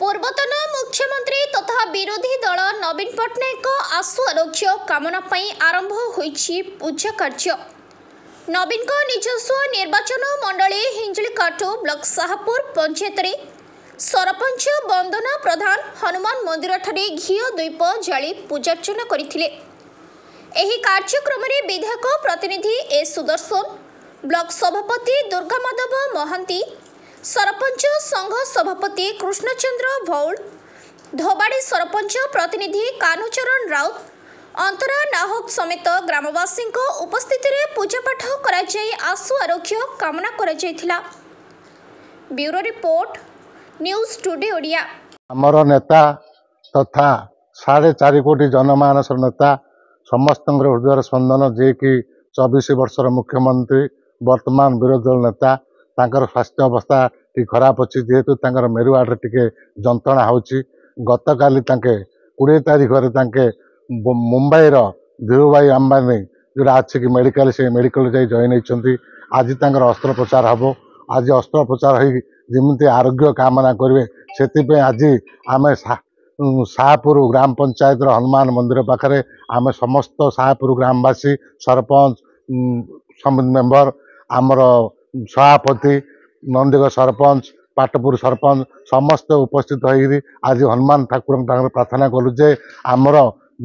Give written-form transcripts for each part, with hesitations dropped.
पूर्वतन मुख्यमंत्री तथा विरोधी दल नवीन पट्टनायक आशु आरोग्य कामना पई आरंभ होईछि पूजा कार्य। नवीन को निजस्व निर्वाचन मंडली हिंजलिकाटू ब्लॉक शाहपुर पंचायत रे सरपंच वंदना प्रधान हनुमान मंदिर ठारे घिओ दीप जाली पूजार्चना करथिले। एही कार्यक्रम रे विधायक प्रतिनिधि ए सुदर्शन, ब्लॉक सभापति दुर्गा माधव महांती, सरपंच संघ सभापति कृष्णचंद्र भौल, धोबाड़ी सरपंच प्रतिनिधि कान्हचरण राउत, अंतरा नाहक समेत ग्रामवासी उपस्थिति रे पूजापाठ कराई आशु आरोग्य कामना कराइथिला। Bureau report news today Odia. आमर नेता तथा 4.5 कोटी जनमानस नेता समस्त हृदय स्पंदन जे कि 24 वर्षर मुख्यमंत्री वर्तमान विरोधी दल नेता तांकर स्वास्थ्य अवस्था टी खराब अच्छी जेहेतु तांकर मेरुआड़ टिके जंत्रणा होची। गत काली तांके 20 तारीख रे मुंबई धीरूभाई अंबानी जोड़ा अच्छी कि मेडिकल से मेडिकल जाई जॉइन होती। आज तांकर अस्त्रोपचार हम। आज अस्त्रोपचार हो जमी आरोग्य कामना करेंगे से आज आम शाहपुर ग्राम पंचायत हनुमान मंदिर पाखे आम समस्त शाहपुर ग्रामवासी सरपंच मेंबर आमर सभापति नंदीग सरपंच पाटपुर सरपंच समस्त उपस्थित होगी आज हनुमान ठाकुर प्रार्थना कलु जे आमर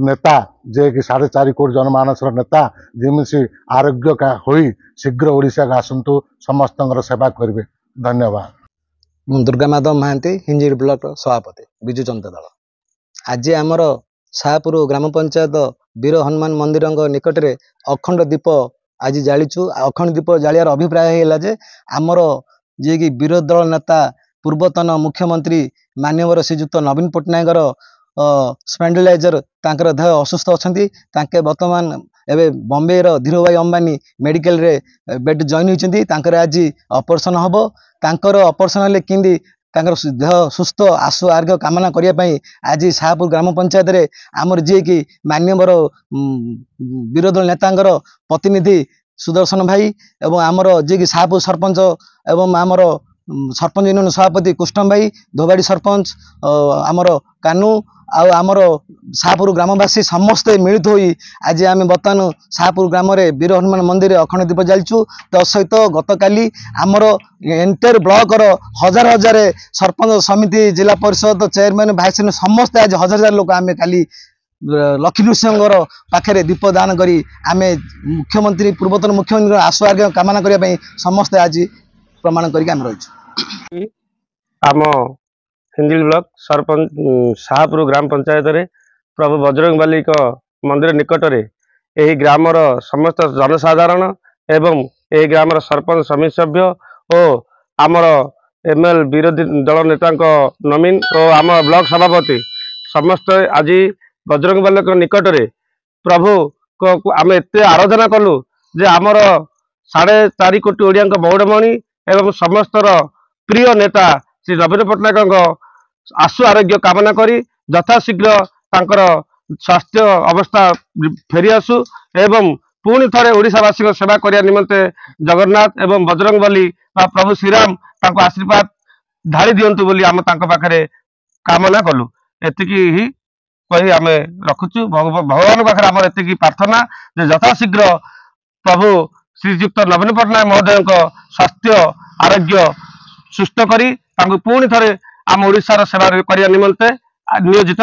नेता जे कि 4.5 कोटी जनमानस नेता जिमिसी आरोग्य होई शीघ्र ओडिशा का आसंतु समस्त सेवा करेंगे। धन्यवाद। दुर्गा माधव महांती हिंजिड़ ब्लॉक सभापति विजु जनता दल। आज आमर शाहपुर ग्राम पंचायत वीर हनुमान मंदिर निकट में अखंड दीप आज जाचु। अखंड दीप जालियार अभिप्राय है जे आमर जे कि विरोधी दल नेता पूर्वतन मुख्यमंत्री माननीय श्रीजुक्त नवीन पट्टनायकर स्पेंडिलाइजर तांकर देह असुस्थ अच्छी तांके वर्तमान एवं बॉम्बे धीरूभाई अंबानी मेडिकल रे बेड जॉइन होती। आज ऑपरेशन हम तांकर ऑपरेशन हेले किंदी तांकर देह सुस्थ आशु आरोग्य कामना करने आज शाहपुर ग्राम पंचायत रे आमर जे कि माननीय विरोधी दल नेतांकर प्रतिनिधि सुदर्शन भाई एवं आमर जे कि शाहपुर सरपंच एवं आमर सरपंच यूनियन सभापति कृष्ण भाई, धोबाड़ी सरपंच आमर कानू आमर शाहपुर ग्रामवासी समस्ते मिलित होई आज आम बर्तमान शाहपुर ग्राम वीर हनुमान मंदिर अखंड दीप जालचु। तत्सहित गत काली आमर एंटायर ब्लॉक हजार हजार सरपंच समिति जिला परिषद चेयरमैन भाइस समस्ते आज हजार हजार लोक आम काली लक्ष्मी नृसिंह पाखे दीपदान करी आमे मुख्यमंत्री पूर्वतन मुख्यमंत्री आशु आरोग्य कामना करने समस्ते आज प्रमाण करके आम रही। आम हिंजिल ब्लॉक सरपंच शाहपुर ग्राम पंचायत रे प्रभु बजरंग बाली मंदिर निकट में यही ग्रामर समस्त जनसाधारण एवं यही ग्रामर सरपंच समिति सभ्य और आमर एमएल विरोधी दल नेता नवीन और आम ब्लॉक सभापति समस्त आज बजरंग बाली निकट में प्रभु को आम एत आराधना कलु जे आमर 4.5 कोटी ओडिया बौड़मणि एवं समस्त प्रिय नेता श्री नवीन पट्टनायक आशु आरोग्य कामना करी यथाशीघ्र तांकर स्वास्थ्य अवस्था फेरी आसु एवं पुणी थे ओडिशावासी सेवा करने निमंते जगन्नाथ एवं बजरंग बली प्रभु श्रीराम तांको आशीर्वाद ढाली दियंतु बोली आम तांको पाखरे कामना कलु। एतिकी ही कही आम रखुचु। भगवान पाखे आम एतिकी प्रार्थना जे यथाशीघ्र प्रभु श्रीजुक्त नवीन पट्टनायक महोदय स्वास्थ्य आरोग्य सुस्थ करी तांको पुणी थे आम ओडिशार सेवा करने निमंते नियोजित